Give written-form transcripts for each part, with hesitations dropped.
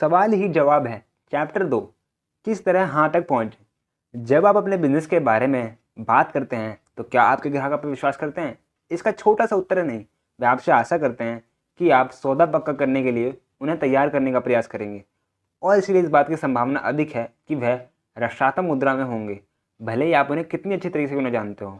सवाल ही जवाब है। चैप्टर 2, किस तरह हाँ तक पहुँचे। जब आप अपने बिजनेस के बारे में बात करते हैं तो क्या आपके ग्राहक आप पर विश्वास करते हैं? इसका छोटा सा उत्तर है नहीं। वे आपसे आशा करते हैं कि आप सौदा पक्का करने के लिए उन्हें तैयार करने का प्रयास करेंगे, और इसलिए इस बात की संभावना अधिक है कि वह रक्षात्मक मुद्रा में होंगे, भले ही आप उन्हें कितनी अच्छी तरीके से उन्हें जानते हो।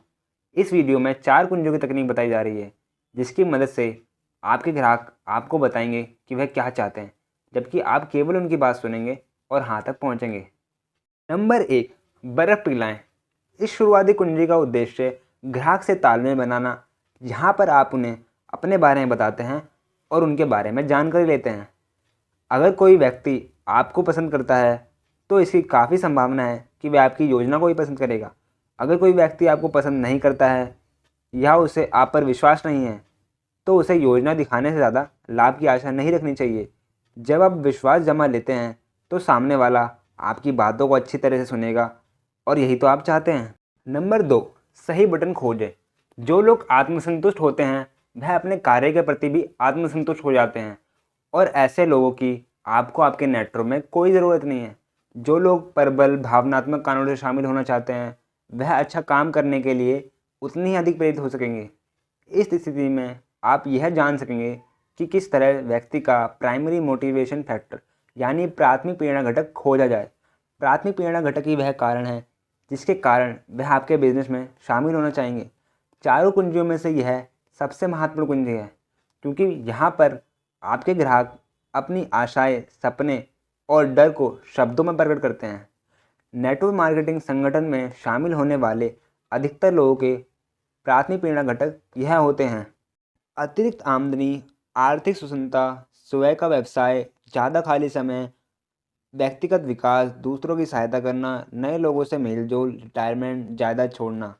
इस वीडियो में 4 कुंजियों की तकनीक बताई जा रही है, जिसकी मदद से आपके ग्राहक आपको बताएंगे कि वह क्या चाहते हैं, जबकि आप केवल उनकी बात सुनेंगे और हाँ तक पहुँचेंगे। नंबर 1, बर्फ़ पिघलाएं। इस शुरुआती कुंजी का उद्देश्य ग्राहक से तालमेल बनाना, जहाँ पर आप उन्हें अपने बारे में बताते हैं और उनके बारे में जानकारी लेते हैं। अगर कोई व्यक्ति आपको पसंद करता है तो इसकी काफ़ी संभावना है कि वह आपकी योजना को भी पसंद करेगा। अगर कोई व्यक्ति आपको पसंद नहीं करता है या उसे आप पर विश्वास नहीं है तो उसे योजना दिखाने से ज़्यादा लाभ की आशा नहीं रखनी चाहिए। जब आप विश्वास जमा लेते हैं तो सामने वाला आपकी बातों को अच्छी तरह से सुनेगा, और यही तो आप चाहते हैं। नंबर 2, सही बटन खोजें। जो लोग आत्मसंतुष्ट होते हैं वह अपने कार्य के प्रति भी आत्मसंतुष्ट हो जाते हैं, और ऐसे लोगों की आपको आपके नेटवर्क में कोई ज़रूरत नहीं है। जो लोग प्रबल भावनात्मक कानून से शामिल होना चाहते हैं वह अच्छा काम करने के लिए उतनी ही अधिक प्रेरित हो सकेंगे। इस स्थिति में आप यह जान सकेंगे कि किस तरह व्यक्ति का प्राइमरी मोटिवेशन फैक्टर यानी प्राथमिक प्रेरणा घटक खोजा जाए। प्राथमिक प्रेरणा घटक ही वह कारण है जिसके कारण वह आपके बिजनेस में शामिल होना चाहेंगे। चारों कुंजियों में से यह सबसे महत्वपूर्ण कुंजी है, क्योंकि यहाँ पर आपके ग्राहक अपनी आशाएं, सपने और डर को शब्दों में प्रकट करते हैं। नेटवर्क मार्केटिंग संगठन में शामिल होने वाले अधिकतर लोगों के प्राथमिक प्रेरणा घटक यह होते हैं: अतिरिक्त आमदनी, आर्थिक स्वतंत्रता, स्वयं का व्यवसाय, ज़्यादा खाली समय, व्यक्तिगत विकास, दूसरों की सहायता करना, नए लोगों से मेलजोल, रिटायरमेंट, जायदाद छोड़ना।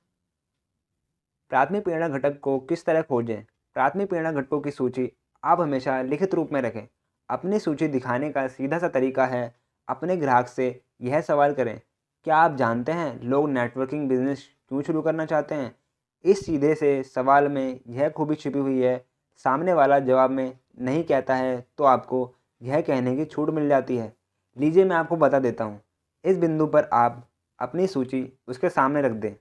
प्राथमिक प्रेरणा घटक को किस तरह खोजें? प्राथमिक प्रेरणा घटकों की सूची आप हमेशा लिखित रूप में रखें। अपनी सूची दिखाने का सीधा सा तरीका है अपने ग्राहक से यह सवाल करें: क्या आप जानते हैं लोग नेटवर्किंग बिजनेस क्यों शुरू करना चाहते हैं? इस सीधे से सवाल में यह खूबी छिपी हुई है। सामने वाला जवाब में नहीं कहता है तो आपको यह कहने की छूट मिल जाती है। लीजिए मैं आपको बता देता हूँ। इस बिंदु पर आप अपनी सूची उसके सामने रख दें।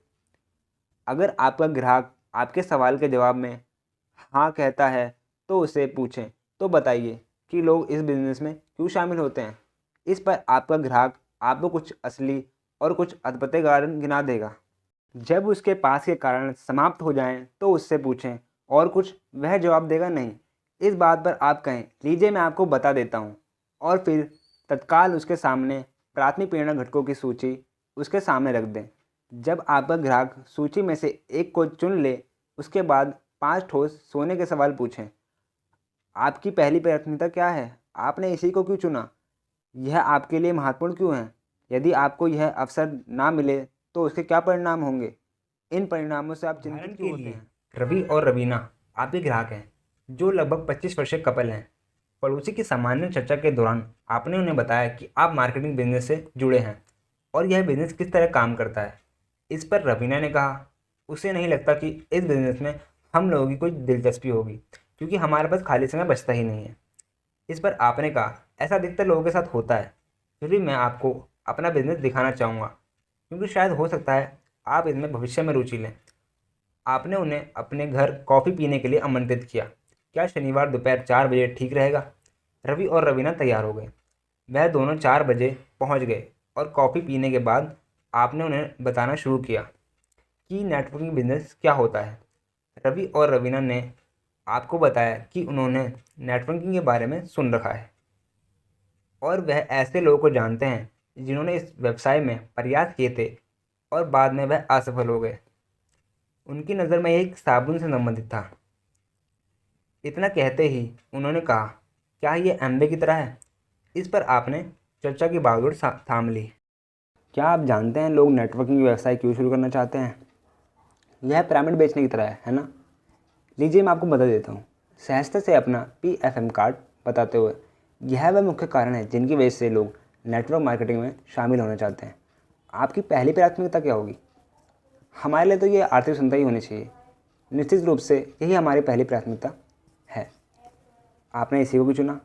अगर आपका ग्राहक आपके सवाल के जवाब में हाँ कहता है तो उसे पूछें, तो बताइए कि लोग इस बिज़नेस में क्यों शामिल होते हैं। इस पर आपका ग्राहक आपको कुछ असली और कुछ अटपटे कारण गिना देगा। जब उसके पास के कारण समाप्त हो जाएं तो उससे पूछें और कुछ, वह जवाब देगा नहीं। इस बात पर आप कहें, लीजिए मैं आपको बता देता हूँ, और फिर तत्काल उसके सामने प्राथमिक प्रेरणा घटकों की सूची उसके सामने रख दें। जब आपका ग्राहक सूची में से एक को चुन ले, उसके बाद 5 ठोस सोने के सवाल पूछें। आपकी पहली प्राथमिकता क्या है? आपने इसी को क्यों चुना? यह आपके लिए महत्वपूर्ण क्यों है? यदि आपको यह अवसर ना मिले तो उसके क्या परिणाम होंगे? इन परिणामों से आप चिंतित क्यों होते हैं? रवि और रवीना आपके ग्राहक हैं, जो लगभग 25 वर्षीय कपल हैं। पड़ोसी की सामान्य चर्चा के दौरान आपने उन्हें बताया कि आप मार्केटिंग बिजनेस से जुड़े हैं और यह बिजनेस किस तरह काम करता है। इस पर रवीना ने कहा, उसे नहीं लगता कि इस बिज़नेस में हम लोगों की कोई दिलचस्पी होगी, क्योंकि हमारे पास खाली समय बचता ही नहीं है। इस पर आपने कहा, ऐसा अधिकतर लोगों के साथ होता है, फिर भी मैं आपको अपना बिजनेस दिखाना चाहूँगा, क्योंकि शायद हो सकता है आप इसमें भविष्य में रुचि लें। आपने उन्हें अपने घर कॉफ़ी पीने के लिए आमंत्रित किया। क्या शनिवार दोपहर 4 बजे ठीक रहेगा? रवि और रवीना तैयार हो गए। वह दोनों 4 बजे पहुँच गए, और कॉफ़ी पीने के बाद आपने उन्हें बताना शुरू किया कि नेटवर्किंग बिजनेस क्या होता है। रवि और रवीना ने आपको बताया कि उन्होंने नेटवर्किंग के बारे में सुन रखा है और वह ऐसे लोगों को जानते हैं जिन्होंने इस व्यवसाय में प्रयास किए थे और बाद में वह असफल हो गए। उनकी नज़र में एक साबुन से संबंधित था। इतना कहते ही उन्होंने कहा, क्या ये एम्बे की तरह है? इस पर आपने चर्चा की बागडोर थाम ली। क्या आप जानते हैं लोग नेटवर्किंग व्यवसाय क्यों शुरू करना चाहते हैं? यह पिरामिड बेचने की तरह है ना? लीजिए मैं आपको बता देता हूँ, सहजता से अपना PFM कार्ड बताते हुए। यह वह मुख्य कारण है जिनकी वजह से लोग नेटवर्क मार्केटिंग में शामिल होना चाहते हैं। आपकी पहली प्राथमिकता क्या होगी? हमारे लिए तो ये आर्थिक स्वतंत्रता ही होनी चाहिए। निश्चित रूप से यही हमारी पहली प्राथमिकता है। आपने इसी को भी चुना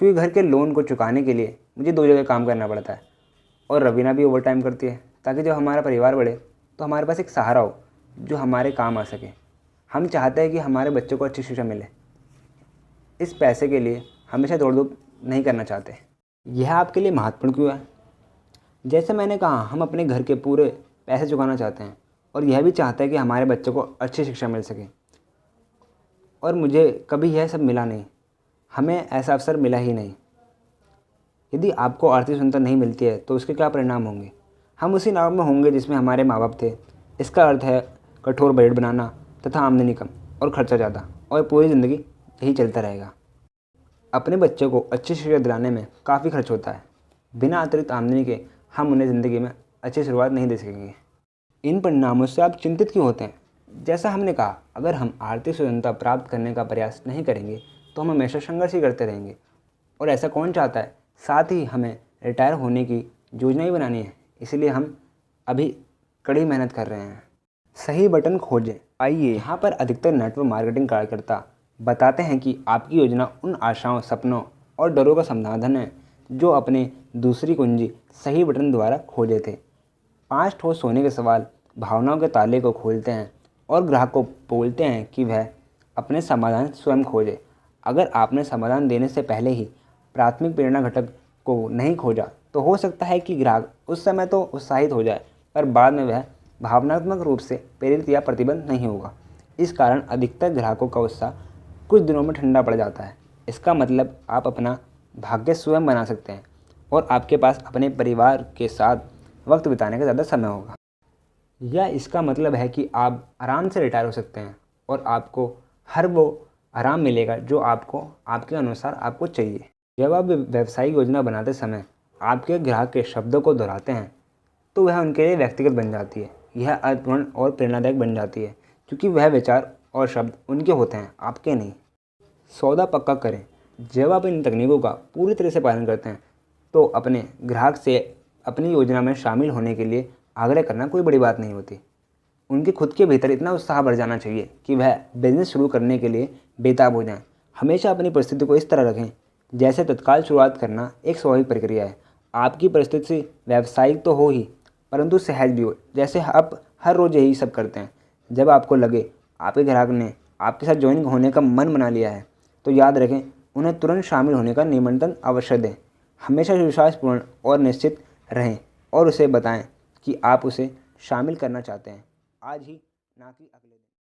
क्योंकि घर के लोन को चुकाने के लिए मुझे 2 जगह काम करना पड़ता है और रवीना भी ओवर टाइम करती है, ताकि जब हमारा परिवार बढ़े तो हमारे पास एक सहारा हो जो हमारे काम आ सके। हम चाहते हैं कि हमारे बच्चों को अच्छी शिक्षा मिले। इस पैसे के लिए हमेशा दौड़-धूप नहीं करना चाहते। यह आपके लिए महत्वपूर्ण क्यों है? जैसे मैंने कहा, हम अपने घर के पूरे पैसे चुकाना चाहते हैं और यह भी चाहते हैं कि हमारे बच्चों को अच्छी शिक्षा मिल सके। और मुझे कभी यह सब मिला नहीं, हमें ऐसा अवसर मिला ही नहीं। यदि आपको आर्थिक स्वतंत्रता नहीं मिलती है तो उसके क्या परिणाम होंगे? हम उसी नाव में होंगे जिसमें हमारे माँ बाप थे। इसका अर्थ है कठोर बजट बनाना तथा आमदनी कम और खर्चा ज़्यादा, और पूरी ज़िंदगी यही चलता रहेगा। अपने बच्चों को अच्छी शिक्षा दिलाने में काफ़ी खर्च होता है। बिना अतिरिक्त आमदनी के हम उन्हें ज़िंदगी में अच्छी शुरुआत नहीं दे सकेंगे। इन परिणामों से आप चिंतित क्यों होते हैं? जैसा हमने कहा, अगर हम आर्थिक स्वतंत्रता प्राप्त करने का प्रयास नहीं करेंगे तो हम हमेशा संघर्ष ही करते रहेंगे। और ऐसा कौन चाहता है? साथ ही हमें रिटायर होने की योजना ही बनानी है, इसलिए हम अभी कड़ी मेहनत कर रहे हैं। सही बटन खोजें। आइए, यहाँ पर अधिकतर नेटवर्क मार्केटिंग कार्यकर्ता बताते हैं कि आपकी योजना उन आशाओं, सपनों और डरों का समाधान है जो अपने दूसरी कुंजी सही बटन द्वारा खोजे थे। 5 ठोस सोने के सवाल भावनाओं के ताले को खोलते हैं और ग्राहक को बोलते हैं कि वह अपने समाधान स्वयं खोजे। अगर आपने समाधान देने से पहले ही प्राथमिक प्रेरणा घटक को नहीं खोजा तो हो सकता है कि ग्राहक उस समय तो उत्साहित हो जाए, पर बाद में वह भावनात्मक रूप से प्रेरित या प्रतिबंध नहीं होगा। इस कारण अधिकतर ग्राहकों का उत्साह कुछ दिनों में ठंडा पड़ जाता है। इसका मतलब आप अपना भाग्य स्वयं बना सकते हैं और आपके पास अपने परिवार के साथ वक्त बिताने का ज़्यादा समय होगा। या इसका मतलब है कि आप आराम से रिटायर हो सकते हैं और आपको हर वो आराम मिलेगा जो आपको आपके अनुसार आपको चाहिए। जब आप व्यावसायिक योजना बनाते समय आपके ग्राहक के शब्दों को दोहराते हैं तो वह उनके लिए व्यक्तिगत बन जाती है। यह अर्थपूर्ण और प्रेरणादायक बन जाती है क्योंकि वह विचार और शब्द उनके होते हैं, आपके नहीं। सौदा पक्का करें। जब आप इन तकनीकों का पूरी तरह से पालन करते हैं तो अपने ग्राहक से अपनी योजना में शामिल होने के लिए आग्रह करना कोई बड़ी बात नहीं होती। उनके खुद के भीतर इतना उत्साह बढ़ जाना चाहिए कि वह बिजनेस शुरू करने के लिए बेताब हो जाएं। हमेशा अपनी परिस्थिति को इस तरह रखें जैसे तत्काल शुरुआत करना एक स्वाभाविक प्रक्रिया है। आपकी परिस्थिति व्यावसायिक तो हो ही, परंतु सहज भी हो, जैसे आप हर रोज़ यही सब करते हैं। जब आपको लगे आपके ग्राहक ने आपके साथ ज्वाइन होने का मन बना लिया है तो याद रखें, उन्हें तुरंत शामिल होने का निमंत्रण अवश्य दें। हमेशा विश्वासपूर्ण और निश्चित रहें और उसे बताएं कि आप उसे शामिल करना चाहते हैं, आज ही, ना कि अगले दिन।